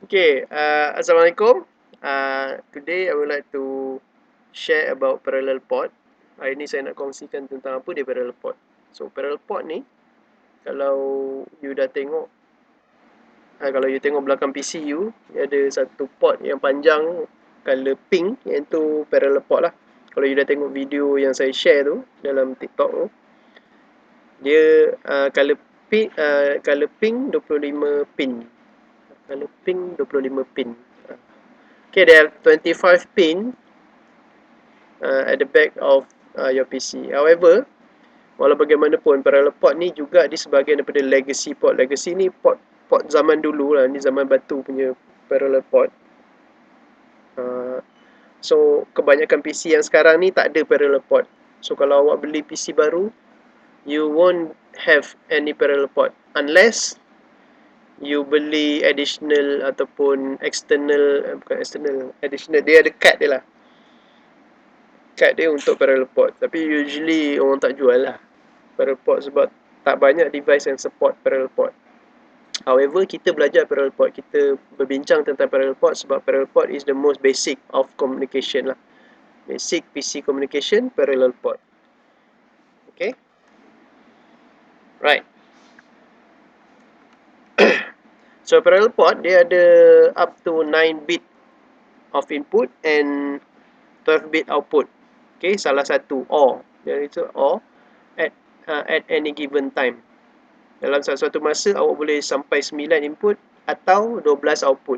Okay, Assalamualaikum. Today I would like to share about parallel port. Hari ni saya nak kongsikan tentang apa dia parallel port. So parallel port ni, kalau you dah tengok, kalau you tengok belakang PC you, dia ada satu port yang panjang color pink, iaitu parallel port lah. Kalau you dah tengok video yang saya share tu dalam TikTok tu, dia color pink 25 pin. Color pink 25 pin. Okay, they have 25 pin at the back of your PC. However, walau bagaimanapun, parallel port ni juga di sebahagian daripada legacy port. Legacy ni port zaman dulu lah, ni zaman batu punya parallel port. So, kebanyakan PC yang sekarang ni tak ada parallel port. So, kalau awak beli PC baru, you won't have any parallel port unless you beli additional ataupun external, bukan external, additional, dia ada card dia lah. Card dia untuk parallel port. Tapi usually orang tak jual lah parallel port sebab tak banyak device yang support parallel port. However, kita belajar parallel port, kita berbincang tentang parallel port sebab parallel port is the most basic of communication lah. Basic PC communication, parallel port. Okay? Right. So parallel port dia ada up to 9 bit of input and 12 bit output. Okay, salah satu OR. Jadi itu OR at any given time. Dalam satu masa awak boleh sampai 9 input atau 12 output.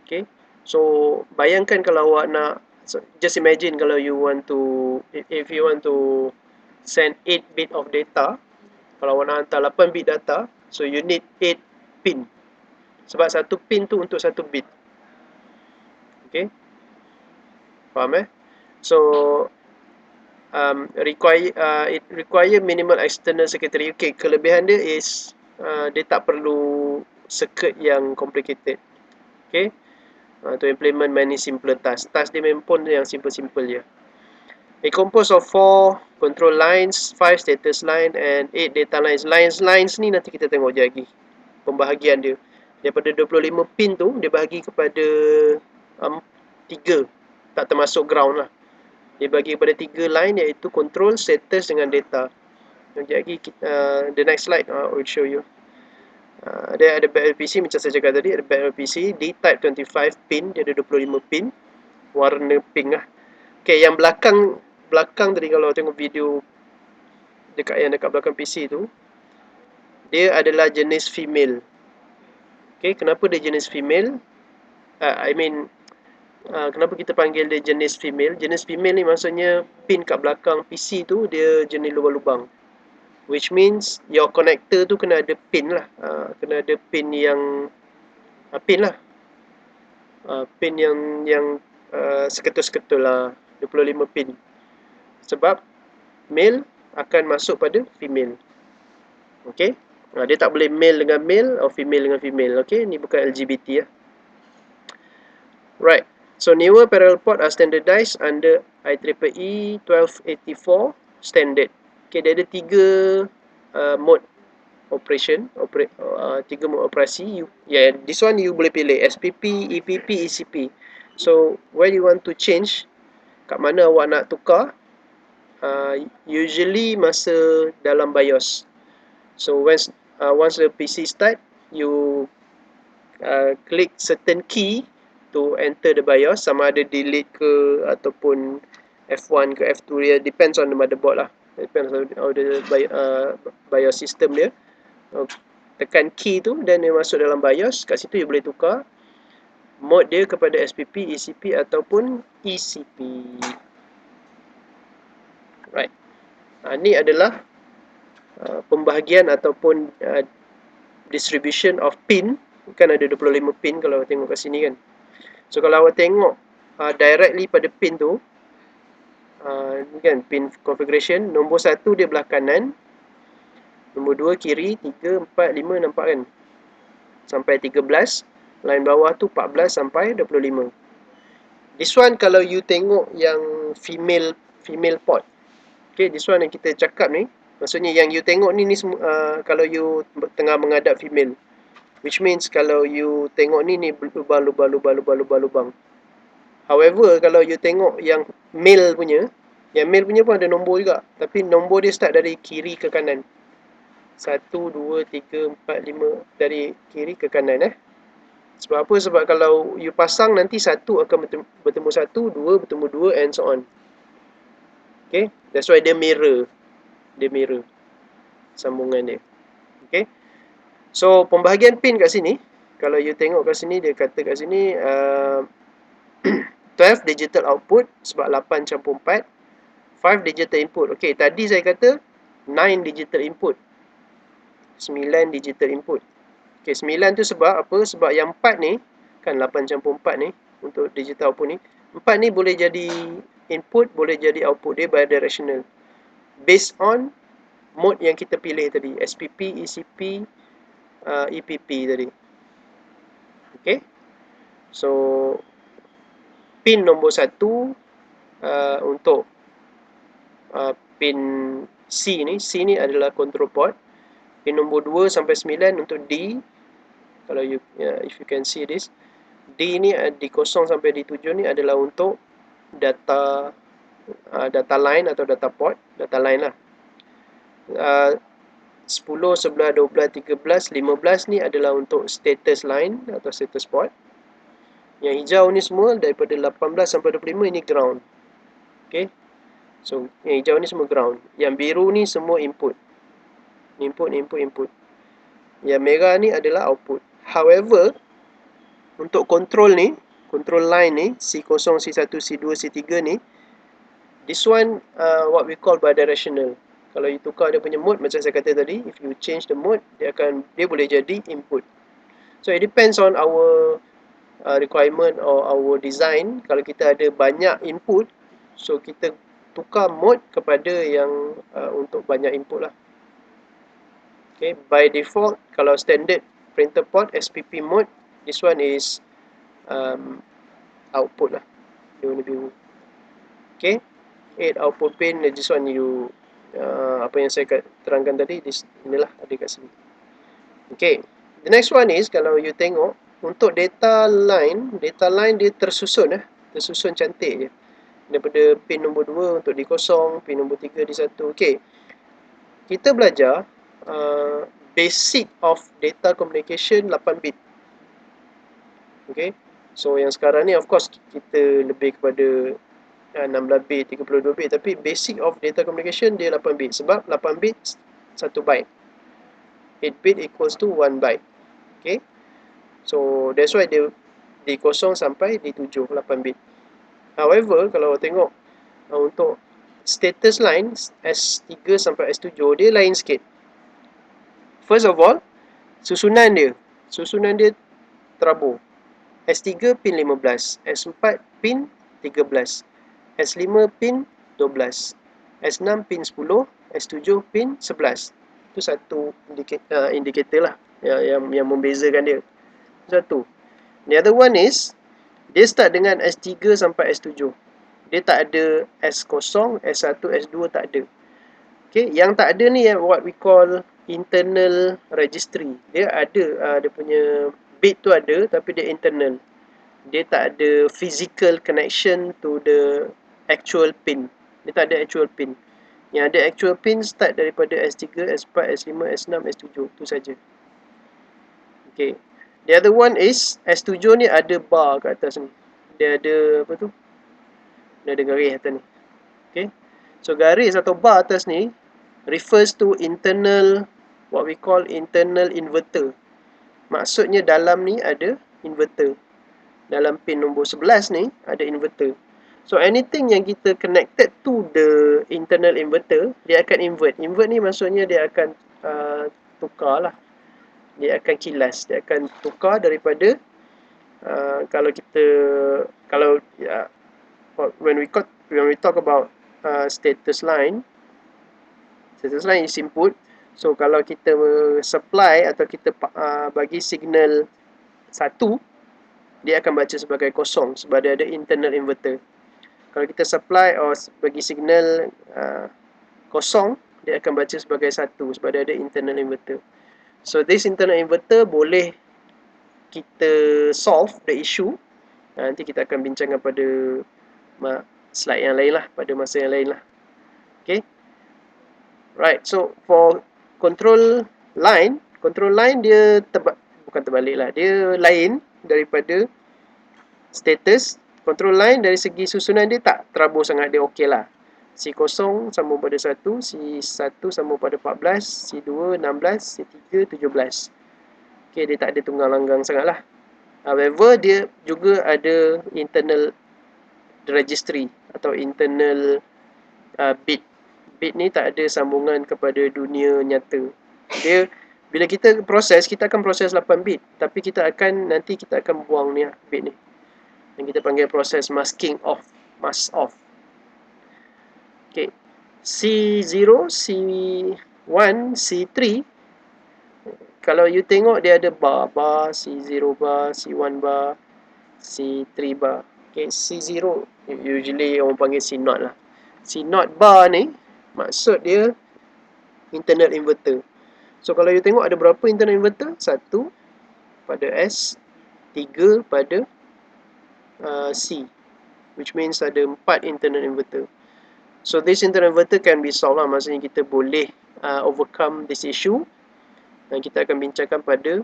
Okay, so bayangkan kalau awak nak, so just imagine kalau you want to, if you want to send 8 bit of data, kalau awak nak hantar 8 bit data, so you need 8 pin. Sebab satu pin tu untuk satu bit. Okay, faham So it require minimal external circuitry. Okay, kelebihan dia is dia tak perlu circuit yang complicated. Okay, to implement many simpler tasks. Task dia memang pun yang simple-simple je. It composed of 4 control lines, 5 status line and 8 data lines. Lines ni nanti kita tengok je lagi pembahagian dia. Daripada 25 pin tu dia bahagi kepada 3, tak termasuk ground lah. Dia bagi kepada 3 line iaitu control, status dengan data. Nanti lagi the next slide I will show you. Dia ada back LPC macam saya cakap tadi, ada back LPC D-type 25 pin, dia ada 25 pin warna pink lah. Okay, yang belakang tadi kalau tengok video dekat belakang PC tu, dia adalah jenis female. Okay, kenapa dia jenis female? Kenapa kita panggil dia jenis female? Jenis female ni maksudnya pin kat belakang PC tu dia jenis lubang-lubang. Which means your connector tu kena ada pin lah. Kena ada pin yang pin lah. Pin yang seketul-seketul lah. 25 pin. Sebab male akan masuk pada female. Okay. Dia tak boleh male dengan male atau female dengan female. Okay. Ni bukan LGBT lah. Right. So newer parallel port are standardized under IEEE 1284 standard. Okay, dia ada 3 mode operation, 3 mode operasi. This one you boleh pilih SPP, EPP, ECP. So where you want to change, kat mana awak nak tukar, usually masa dalam BIOS. So once the PC start, you click certain key to enter the BIOS, sama ada delete ke ataupun F1 ke F2 dia, depends on the motherboard lah, depends on the BIOS system dia. Tekan key tu dan dia masuk dalam BIOS, kat situ you boleh tukar mode dia kepada SPP, ECP ataupun ECP. Right. Ni adalah pembahagian ataupun distribution of pin. Kan ada 25 pin kalau tengok kat sini kan. So kalau awak tengok directly pada pin tu, ni kan pin configuration, nombor 1 dia belah kanan, nombor 2 kiri, 3, 4, 5 nampak kan, sampai 13, line bawah tu 14 sampai 25. This one kalau you tengok yang female port. Okay, this one yang kita cakap ni, maksudnya yang you tengok ni semua kalau you tengah menghadap female. Which means kalau you tengok ni lubang. However, kalau you tengok yang male punya pun ada nombor juga. Tapi nombor dia start dari kiri ke kanan. 1, 2, 3, 4, 5 dari kiri ke kanan Sebab apa? Sebab kalau you pasang nanti satu akan bertemu satu, dua bertemu dua and so on. Okay? That's why dia mirror. Dia mirror sambungan dia. Okay? So, pembahagian pin kat sini, kalau you tengok kat sini, dia kata kat sini 12 digital output sebab 8 campur 4. 5 digital input. Okay, tadi saya kata 9 digital input. 9 digital input. Okay, 9 tu sebab apa? Sebab yang 4 ni, kan 8 campur 4 ni, untuk digital output ni, 4 ni boleh jadi input, boleh jadi output. Dia bidirectional. Based on mode yang kita pilih tadi. SPP, ECP, EPP tadi. Okay. So, pin nombor 1 untuk pin C ni adalah control port. Pin nombor 2 sampai 9 untuk D. Kalau you if you can see this, D ni D0 sampai D7 ni adalah untuk data line atau data port, data line lah. 10, 11, 12, 13, 15 ni adalah untuk status line atau status port. Yang hijau ni semua daripada 18 sampai 25 ini ground. Okay. So, yang hijau ni semua ground. Yang biru ni semua input. Input. Yang merah ni adalah output. However, untuk control line ni, C0, C1, C2, C3 ni, this one what we call bidirectional. Kalau you tukar dia punya mode, macam saya kata tadi, if you change the mode, dia boleh jadi input. So, it depends on our requirement or our design. Kalau kita ada banyak input, so kita tukar mode kepada yang untuk banyak input lah. Okay, by default, kalau standard printer port SPP mode, this one is output lah. Dia warna biru. Okay, 8 output pin. This one you apa yang saya terangkan tadi, inilah ada kat sini. Okay, the next one is kalau you tengok untuk data line dia tersusun tersusun cantik je. Daripada pin nombor 2 untuk D0, pin nombor 3 D1. Okay, kita belajar basic of data communication 8 bit. Okay, so yang sekarang ni of course kita lebih kepada 16 bit, 32 bit, tapi basic of data communication dia 8 bit sebab 8 bit 1 byte. 8 bit equals to 1 byte. Okay, so that's why dia D0 sampai D7 8 bit. However, kalau tengok untuk status line S3 sampai S7 dia lain sikit. First of all, susunan dia terabur. S3 pin 15, S4 pin 13, S5 pin 12, S6 pin 10, S7 pin 11. Itu satu indikator lah yang membezakan dia. Satu. The other one is dia start dengan S3 sampai S7. Dia tak ada S0, S1, S2 tak ada. Okay, yang tak ada ni what we call internal registry. Dia ada dia punya bit tu ada tapi dia internal. Dia tak ada physical connection to the actual pin. Dia tak ada actual pin. Yang ada actual pin start daripada S3, S4, S5, S6, S7. Tu saja. Okay. The other one is S7 ni ada bar kat atas ni. Dia ada apa tu? Dia ada garis atas ni. Okay. So garis atau bar atas ni refers to internal, what we call internal inverter. Maksudnya dalam ni ada inverter. Dalam pin nombor 11 ni ada inverter. So anything yang kita connected to the internal inverter, dia akan invert. Invert ni maksudnya dia akan tukar lah. Dia akan kilas. Dia akan tukar daripada when we talk about status line is input. So kalau kita supply atau kita bagi signal 1, dia akan baca sebagai kosong sebab dia ada internal inverter. Kalau kita supply atau bagi signal kosong, dia akan baca sebagai 1 sebab dia ada internal inverter. So this internal inverter boleh kita solve the issue, nanti kita akan bincangkan pada slide yang lain lah, pada masa yang lain lah. Okay. Right, so for control line dia bukan terbalik lah, dia lain daripada status. Control line dari segi susunan dia tak terabur sangat, dia okey lah. C0 sambung pada 1, C1 sambung pada 14, C2 16, C3 17. Okay, dia tak ada tunggang langgang sangat lah. However, dia juga ada internal registry atau internal bit. Bit ni tak ada sambungan kepada dunia nyata. Dia bila kita proses, kita akan proses 8 bit, tapi nanti kita akan buang ni bit ni. Yang kita panggil proses masking off, mask off. Okay. C0, C1, C3, kalau you tengok dia ada bar, C0 bar, C1 bar, C3 bar. Okay, C0 usually orang panggil C0 lah. C0 bar ni maksud dia internal inverter. So kalau you tengok ada berapa internal inverter? 1 pada S, 3 pada C, which means ada 4 internal inverter. So this internal inverter can be solved lah, maksudnya kita boleh overcome this issue, dan kita akan bincangkan pada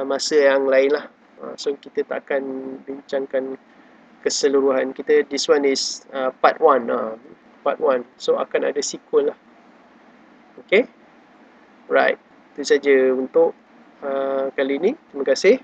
masa yang lain lah. So kita tak akan bincangkan keseluruhan. This one is part 1. Part 1. So akan ada sequel lah. Okay. Right. Itu saja untuk kali ini. Terima kasih.